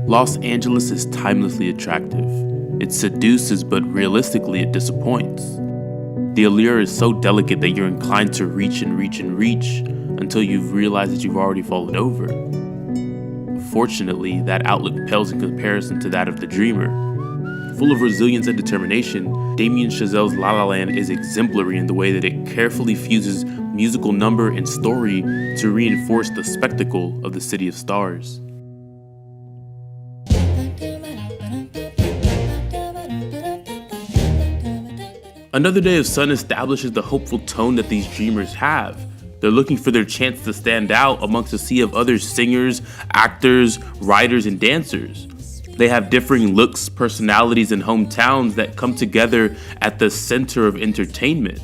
Los Angeles is timelessly attractive. It seduces, but realistically it disappoints. The allure is so delicate that you're inclined to reach and reach and reach until you've realized that you've already fallen over. Fortunately, that outlook pales in comparison to that of the dreamer. Full of resilience and determination, Damien Chazelle's La La Land is exemplary in the way that it carefully fuses musical number and story to reinforce the spectacle of the city of stars. Another Day of Sun establishes the hopeful tone that these dreamers have. They're looking for their chance to stand out amongst a sea of other singers, actors, writers, and dancers. They have differing looks, personalities, and hometowns that come together at the center of entertainment.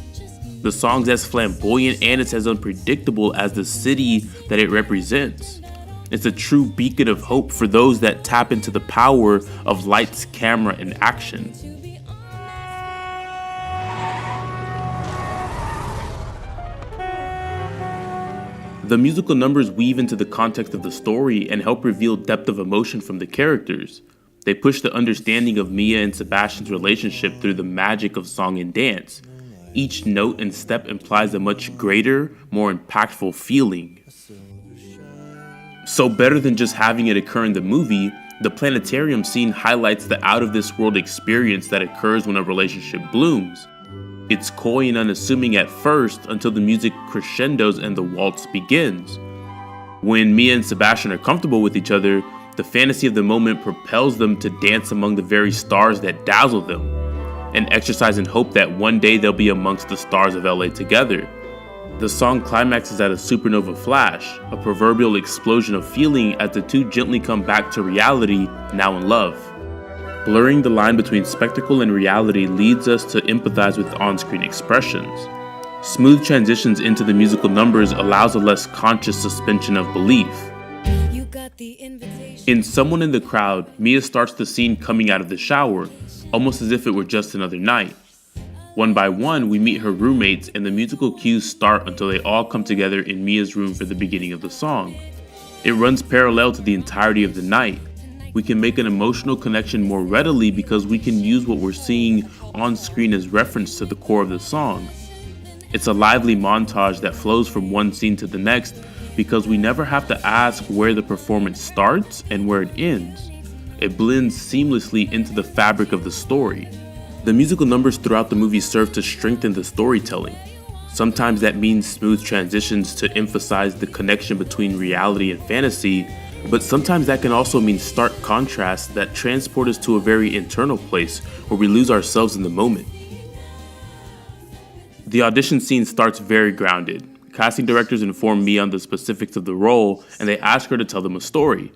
The song's as flamboyant and it's as unpredictable as the city that it represents. It's a true beacon of hope for those that tap into the power of lights, camera, and action. The musical numbers weave into the context of the story and help reveal depth of emotion from the characters. They push the understanding of Mia and Sebastian's relationship through the magic of song and dance. Each note and step implies a much greater, more impactful feeling. So better than just having it occur in the movie, the planetarium scene highlights the out-of-this-world experience that occurs when a relationship blooms. It's coy and unassuming at first until the music crescendos and the waltz begins. When Mia and Sebastian are comfortable with each other, the fantasy of the moment propels them to dance among the very stars that dazzle them, an exercise in hope that one day they'll be amongst the stars of LA together. The song climaxes at a supernova flash, a proverbial explosion of feeling as the two gently come back to reality, now in love. Blurring the line between spectacle and reality leads us to empathize with on-screen expressions. Smooth transitions into the musical numbers allows a less conscious suspension of belief. In Someone in the Crowd, Mia starts the scene coming out of the shower, almost as if it were just another night. One by one, we meet her roommates and the musical cues start until they all come together in Mia's room for the beginning of the song. It runs parallel to the entirety of the night. We can make an emotional connection more readily because we can use what we're seeing on screen as reference to the core of the song. It's a lively montage that flows from one scene to the next because we never have to ask where the performance starts and where it ends. It blends seamlessly into the fabric of the story. The musical numbers throughout the movie serve to strengthen the storytelling. Sometimes that means smooth transitions to emphasize the connection between reality and fantasy, but sometimes that can also mean stark contrasts that transport us to a very internal place where we lose ourselves in the moment. The audition scene starts very grounded. Casting directors inform Mia on the specifics of the role and they ask her to tell them a story.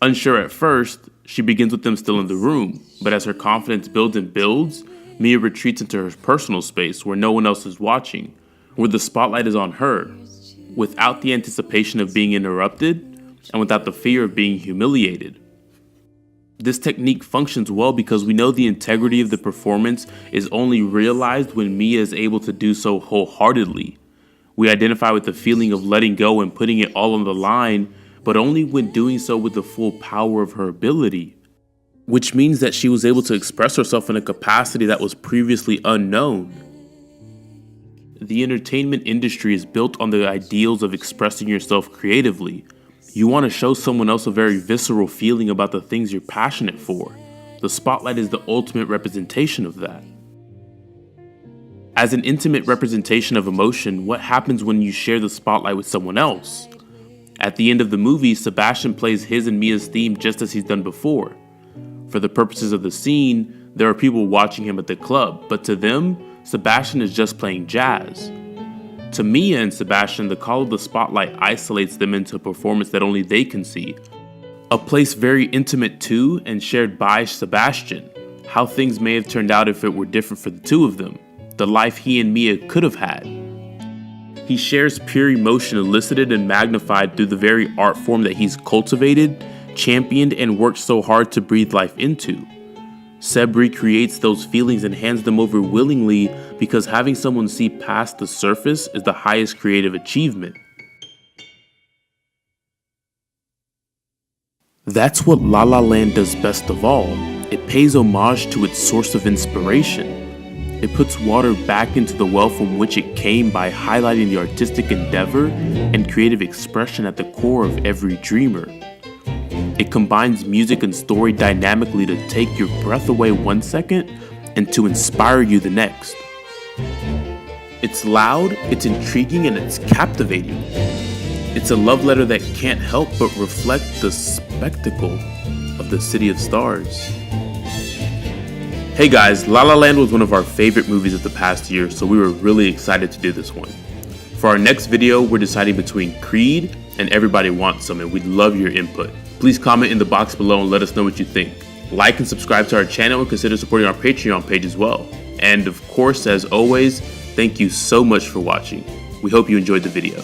Unsure at first, she begins with them still in the room, but as her confidence builds and builds, Mia retreats into her personal space where no one else is watching, where the spotlight is on her, without the anticipation of being interrupted, and without the fear of being humiliated. This technique functions well because we know the integrity of the performance is only realized when Mia is able to do so wholeheartedly. We identify with the feeling of letting go and putting it all on the line, but only when doing so with the full power of her ability. Which means that she was able to express herself in a capacity that was previously unknown. The entertainment industry is built on the ideals of expressing yourself creatively. You want to show someone else a very visceral feeling about the things you're passionate for. The spotlight is the ultimate representation of that. As an intimate representation of emotion, what happens when you share the spotlight with someone else? At the end of the movie, Sebastian plays his and Mia's theme just as he's done before. For the purposes of the scene, there are people watching him at the club, but to them, Sebastian is just playing jazz. To Mia and Sebastian, the call of the spotlight isolates them into a performance that only they can see. A place very intimate to and shared by Sebastian. How things may have turned out if it were different for the two of them. The life he and Mia could have had. He shares pure emotion elicited and magnified through the very art form that he's cultivated, championed, and worked so hard to breathe life into. Seb recreates those feelings and hands them over willingly because having someone see past the surface is the highest creative achievement. That's what La La Land does best of all. It pays homage to its source of inspiration. It puts water back into the well from which it came by highlighting the artistic endeavor and creative expression at the core of every dreamer. It combines music and story dynamically to take your breath away 1 second and to inspire you the next. It's loud, it's intriguing, and it's captivating. It's a love letter that can't help but reflect the spectacle of the City of Stars. Hey guys, La La Land was one of our favorite movies of the past year, so we were really excited to do this one. For our next video, we're deciding between Creed and Everybody Wants Some, and we'd love your input. Please comment in the box below and let us know what you think. Like and subscribe to our channel and consider supporting our Patreon page as well. And of course, as always, thank you so much for watching. We hope you enjoyed the video.